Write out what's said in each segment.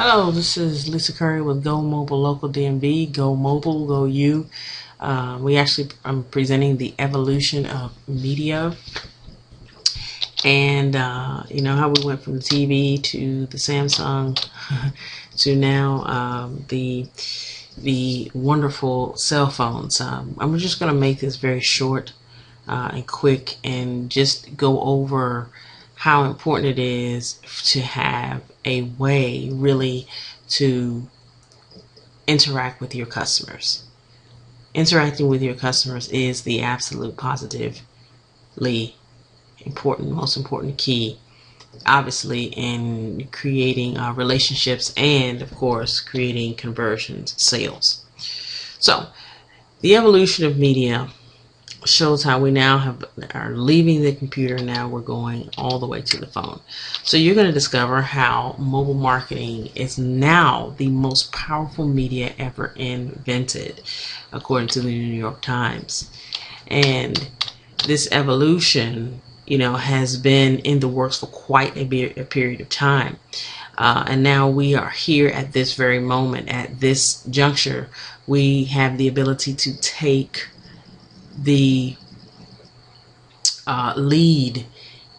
Hello, this is Lisa Curry with Go Mobile Local DMV. Go Mobile, Go You. I'm presenting the evolution of media, and you know how we went from the TV to the Samsung to now the wonderful cell phones. I'm just going to make this very short and quick, and just go over how important it is to have a way really to interact with your customers. Interacting with your customers is the absolute positively important, most important key, obviously, in creating relationships and, of course, creating conversions, sales. So the evolution of media shows how we now are leaving the computer. Now we're going all the way to the phone. So you're going to discover how mobile marketing is now the most powerful media ever invented, according to the New York Times. And this evolution, you know, has been in the works for quite a period of time. And now we are here at this very moment, at this juncture. We have the ability to take the lead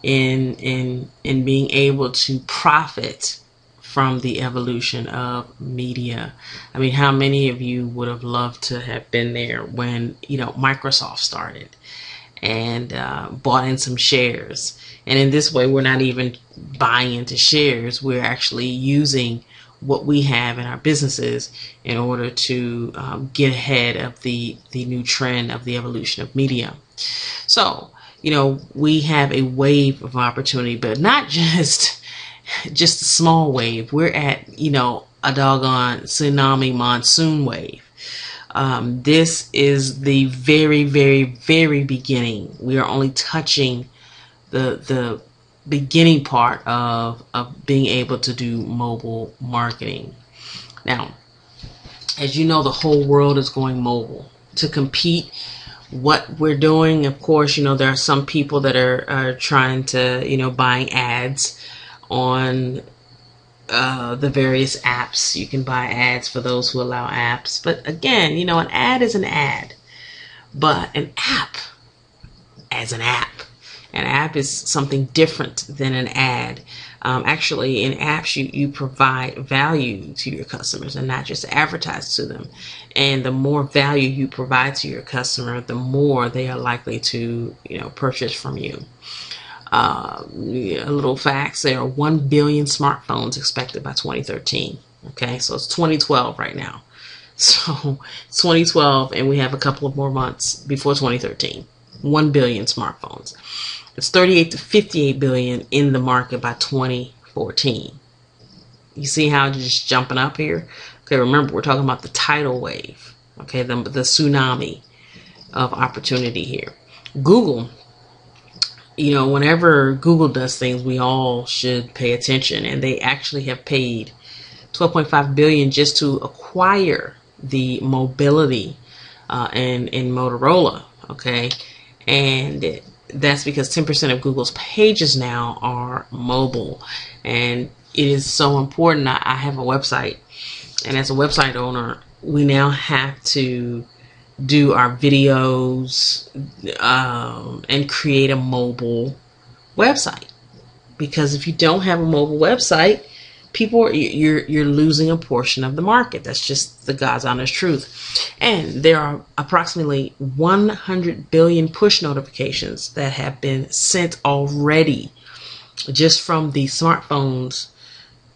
in being able to profit from the evolution of media. I mean, how many of you would have loved to have been there when, you know, Microsoft started and bought in some shares? And in this way, we're not even buying into shares. We're actually using what we have in our businesses in order to get ahead of the new trend of the evolution of media. So, you know, we have a wave of opportunity, but not just a small wave. We're at, you know, a doggone tsunami monsoon wave. This is the very, very, very beginning. We are only touching the beginning part of being able to do mobile marketing. Now, as you know, the whole world is going mobile. To compete what we're doing, of course, you know, there are some people that are trying to, you know, buying ads on the various apps. You can buy ads for those who allow apps. But again, you know, an ad is an ad. But an app as an app. An app is something different than an ad. Actually, in apps, you provide value to your customers and not just advertise to them. And the more value you provide to your customer, the more they are likely to, you know, purchase from you. A little facts: there are 1 billion smartphones expected by 2013. Okay, so it's 2012 right now. So it's 2012, and we have a couple of more months before 2013. 1 billion smartphones. It's 38 to 58 billion in the market by 2014. You see how it's just jumping up here? Okay, remember, we're talking about the tidal wave. Okay, the tsunami of opportunity here. Google, you know, whenever Google does things, we all should pay attention. And they actually have paid $12.5 billion just to acquire the mobility in Motorola. Okay, and that's because 10% of Google's pages now are mobile, and it is so important. I have a website, and as a website owner, we now have to do our videos and create a mobile website, because if you don't have a mobile website, you're losing a portion of the market. That's just the God's honest truth. And there are approximately 100 billion push notifications that have been sent already just from the smartphones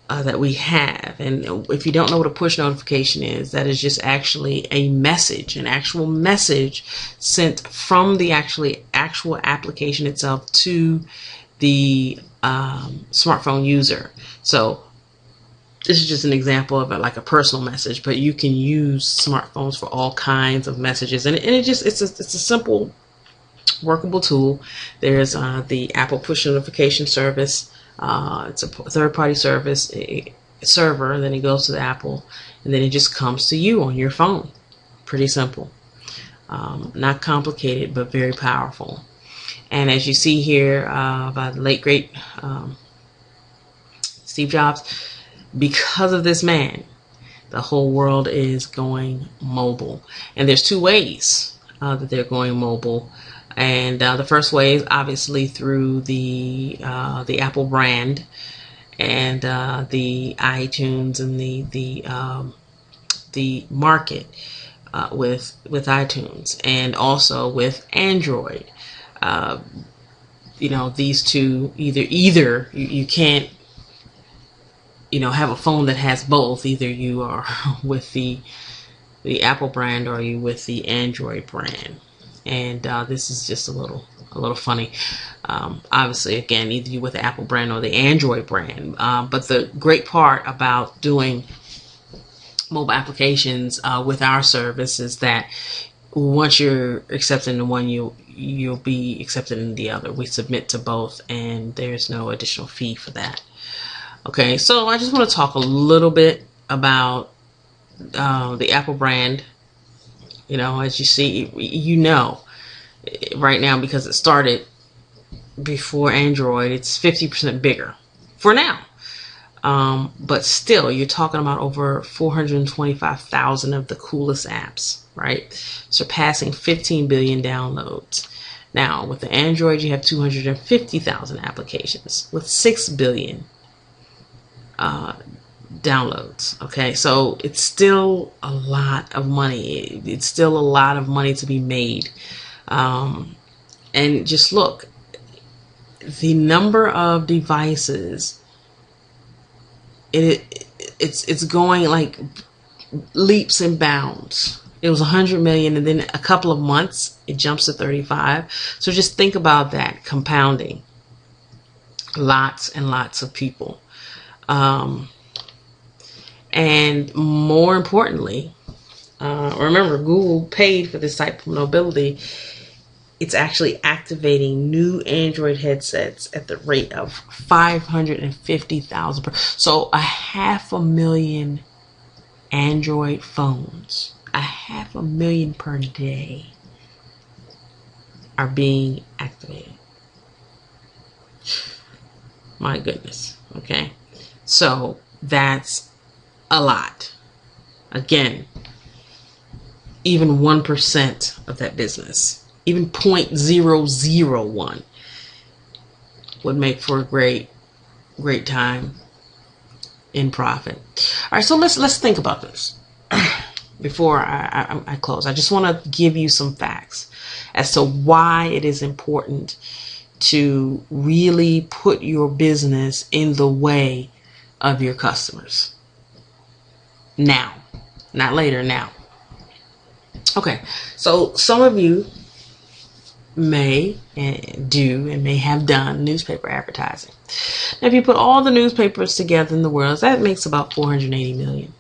that we have. And if you don't know what a push notification is, that is just actually a message, an actual message sent from the actual application itself to the smartphone user. So this is just an example of it, like a personal message, but you can use smartphones for all kinds of messages, and it's a simple, workable tool. There's the Apple push notification service. It's a third-party service, a server, and then it goes to the Apple, and then it just comes to you on your phone. Pretty simple, not complicated, but very powerful. And as you see here, by the late great Steve Jobs, because of this man, the whole world is going mobile. And there's two ways that they're going mobile. And the first way is obviously through the Apple brand and the iTunes and the market with iTunes, and also with Android. These two, either you can't have a phone that has both. Either you are with the Apple brand or you with the Android brand. And this is just a little funny. Obviously, again, either you with the Apple brand or the Android brand. But the great part about doing mobile applications with our service is that once you're accepted in one, you'll be accepted in the other. We submit to both, and there's no additional fee for that. Okay, so I just want to talk a little bit about the Apple brand. As you see, right now, because it started before Android, it's 50% bigger for now. But still, you're talking about over 425,000 of the coolest apps, right? Surpassing 15 billion downloads. Now, with the Android, you have 250,000 applications with 6 billion downloads. Okay, so it's still a lot of money. It's still a lot of money to be made. And just look, the number of devices, it's going like leaps and bounds. It was 100 million, and then a couple of months it jumps to 35. So just think about that compounding. Lots and lots of people. And more importantly, remember, Google paid for this type of mobility. It's actually activating new Android headsets at the rate of 550,000 per. So 500,000 Android phones, 500,000 per day, are being activated. My goodness. Okay. So that's a lot. Again, even 1% of that business, even 0.001 would make for a great time in profit. All right, so let's think about this before I close. I just want to give you some facts as to why it is important to really put your business in the way of your customers. Now, not later, now. Okay, so some of you may do and may have done newspaper advertising. Now, if you put all the newspapers together in the world, that makes about 480 million.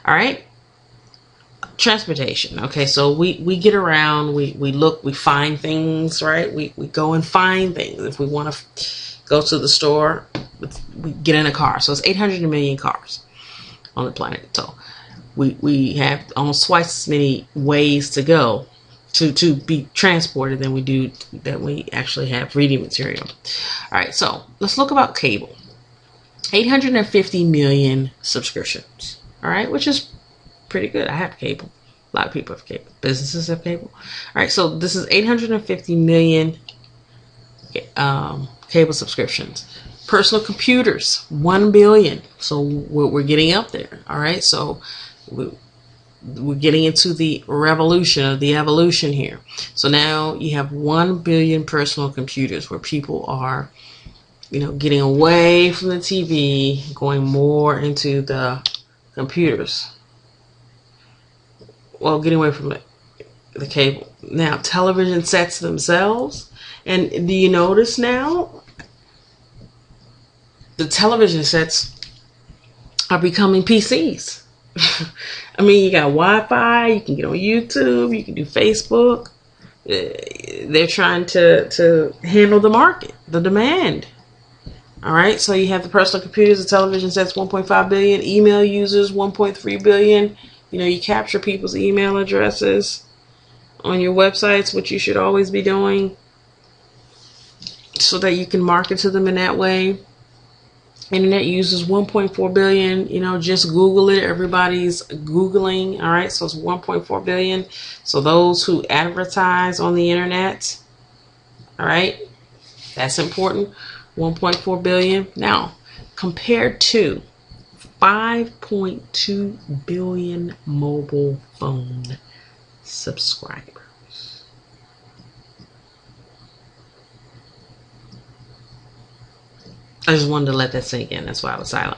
All right. Transportation. Okay, so we get around, we look, we find things, right? We go and find things. If we want to go to the store, we get in a car. So it's 800 million cars on the planet. So we have almost twice as many ways to go to be transported than we actually have reading material. All right, so let's look about cable. 850 million subscriptions. All right, which is pretty good. I have cable. A lot of people have cable. Businesses have cable. All right, so this is 850 million cable subscriptions. Personal computers, 1 billion. So we're getting up there. All right, so we're getting into the revolution of the evolution here. So now you have 1 billion personal computers where people are, getting away from the TV, going more into the computers. Well, getting away from the cable. Now, television sets themselves. And do you notice now? The television sets are becoming PCs. I mean, you got Wi-Fi, you can get on YouTube, you can do Facebook. They're trying to handle the market, the demand. All right, so you have the personal computers, the television sets, 1.5 billion, email users, 1.3 billion. You capture people's email addresses on your websites, which you should always be doing, so that you can market to them in that way. Internet users 1.4 billion. You know, just Google it. Everybody's Googling. All right. So it's 1.4 billion. So those who advertise on the internet, all right, that's important. 1.4 billion. Now, compared to 5.2 billion mobile phone subscribers. I just wanted to let that sink in. That's why I was silent.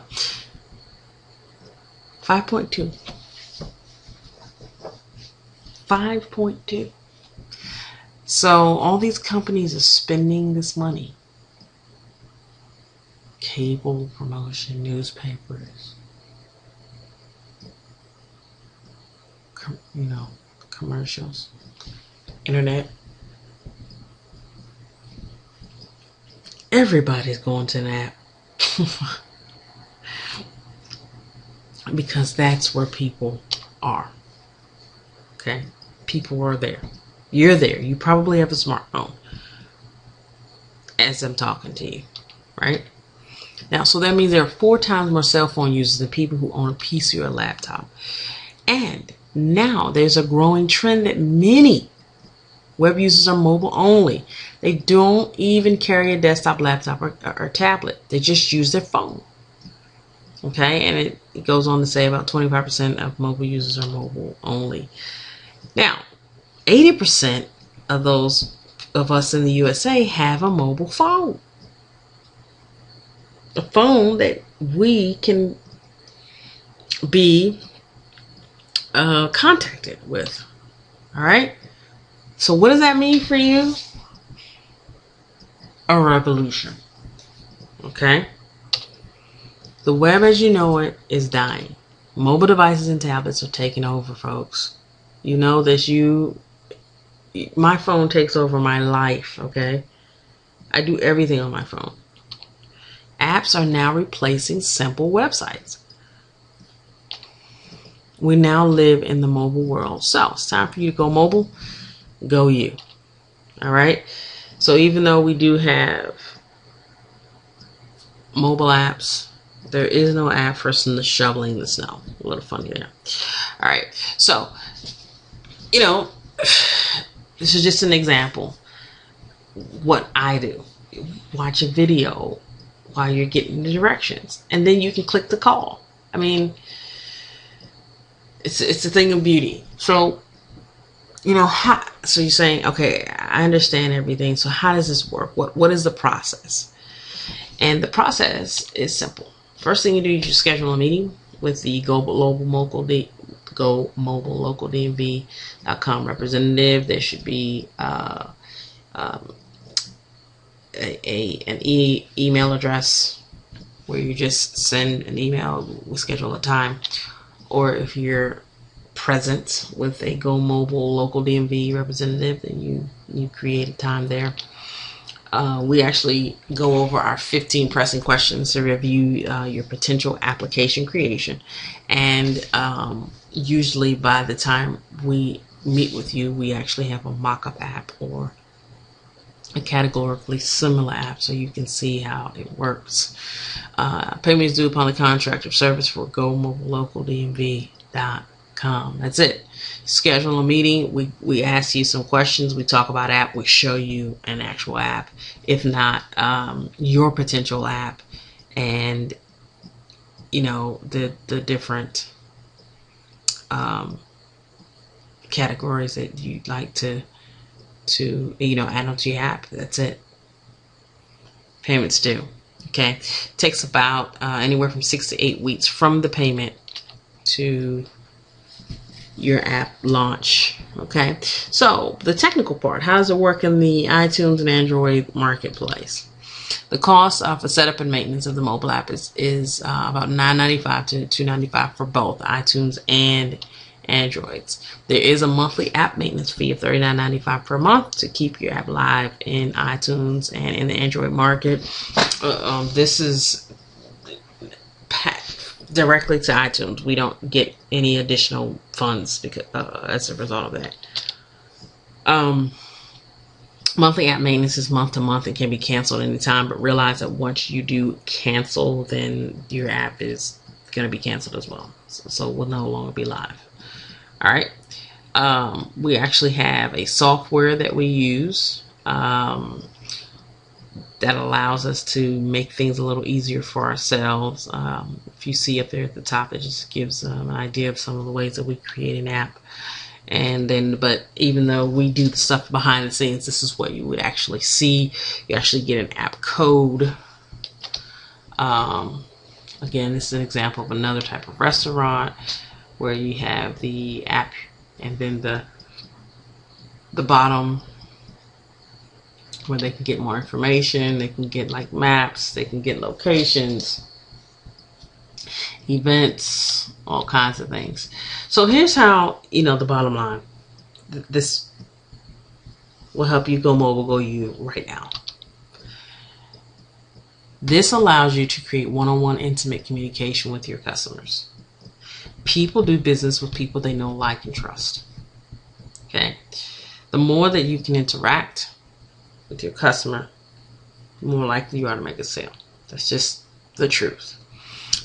5.2. 5.2. So all these companies are spending this money. Cable, promotion, newspapers, commercials, internet. Everybody's going to an app. Because that's where people are. Okay? People are there. You're there. You probably have a smartphone as I'm talking to you. Right? Now, so that means there are 4 times more cell phone users than people who own a PC or a laptop. And now there's a growing trend that many web users are mobile only. They don't even carry a desktop, laptop, or tablet. They just use their phone. Okay, and it goes on to say about 25% of mobile users are mobile only. Now, 80% of those of us in the USA have a mobile phone. A phone that we can be contacted with. All right. So what does that mean for you? A revolution. Okay. The web as you know it is dying. Mobile devices and tablets are taking over, folks. You know that my phone takes over my life. Okay. I do everything on my phone. Apps are now replacing simple websites. We now live in the mobile world. So it's time for you to go mobile. Go you. All right. So even though we do have mobile apps, there is no app for shoveling the snow. A little funny there. All right. So, this is just an example. What I do. Watch a video while you're getting the directions. And then you can click the call. I mean, it's a thing of beauty. So, so you're saying, okay, I understand everything. So how does this work? What is the process? And the process is simple. First thing you do, you just schedule a meeting with the GomobilelocalDMV.com representative. There should be an email address where you just send an email. We schedule a time. Or if you're present with a Go Mobile Local DMV representative, then you create a time there. We actually go over our 15 pressing questions to review your potential application creation. And usually by the time we meet with you, we actually have a mock-up app or a categorically similar app so you can see how it works. Payment is due upon the contract of service for GoMobileLocalDMV.com. That's it. Schedule a meeting. We ask you some questions. We talk about app. We show you an actual app. If not, your potential app and, the different categories that you'd like to add onto your app. That's it. Payments due. Okay. Takes about anywhere from 6 to 8 weeks from the payment to your app launch. Okay. So the technical part, how does it work in the iTunes and Android marketplace? The cost for setup and maintenance of the mobile app is about $9.95 to $2.95 for both iTunes and Androids. There is a monthly app maintenance fee of $39.95 per month to keep your app live in iTunes and in the Android market. This is directly to iTunes. We don't get any additional funds because as a result of that. Monthly app maintenance is month to month. It can be canceled anytime, but realize that once you do cancel, then your app is going to be canceled as well. So it will no longer be live. All right. We actually have a software that we use that allows us to make things a little easier for ourselves. If you see up there at the top, it just gives an idea of some of the ways that we create an app. And then, but even though we do the stuff behind the scenes, this is what you would actually see. You actually get an app code. Again, this is an example of another type of restaurant where you have the app and then the bottom where they can get more information. They can get like maps, they can get locations, events, all kinds of things. So here's how, the bottom line. This will help you go mobile, go you right now. This allows you to create one-on-one intimate communication with your customers. People do business with people they know, like, and trust. Okay? The more that you can interact with your customer, the more likely you are to make a sale. That's just the truth.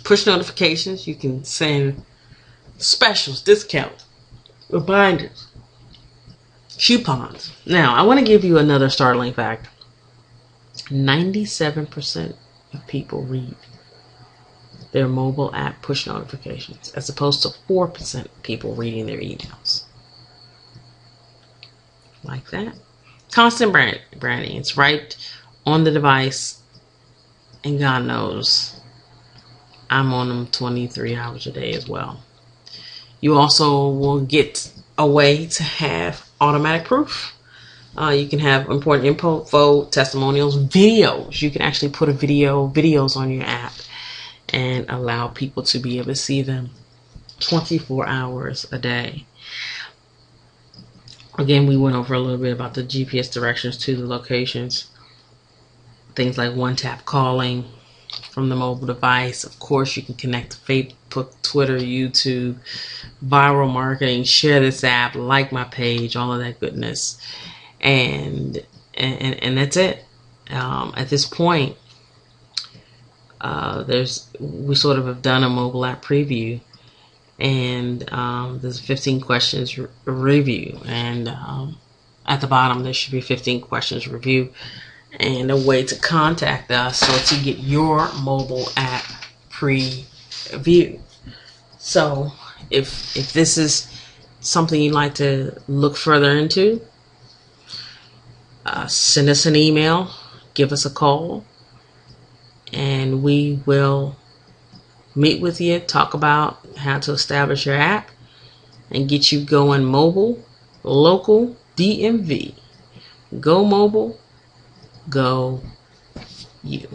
Push notifications. You can send specials, discounts, reminders, coupons. Now, I want to give you another startling fact. 97% of people read their mobile app push notifications, as opposed to 4% of people reading their emails. Like that. Constant branding. It's right on the device, and God knows I'm on them 23 hours a day as well. You also will get a way to have automatic proof. You can have important info, testimonials, videos. You can actually put videos on your app and allow people to be able to see them 24 hours a day. Again, we went over a little bit about the GPS directions to the locations. Things like one-tap calling from the mobile device. Of course, you can connect to Facebook, Twitter, YouTube, viral marketing, share this app, like my page, all of that goodness. And that's it. At this point, we sort of have done a mobile app preview, and there's a 15 questions review, and at the bottom there should be 15 questions review and a way to contact us so to get your mobile app preview. So if this is something you'd like to look further into, send us an email, give us a call, and we will meet with you, talk about how to establish your app and get you going mobile, local, DMV. Go mobile, go you.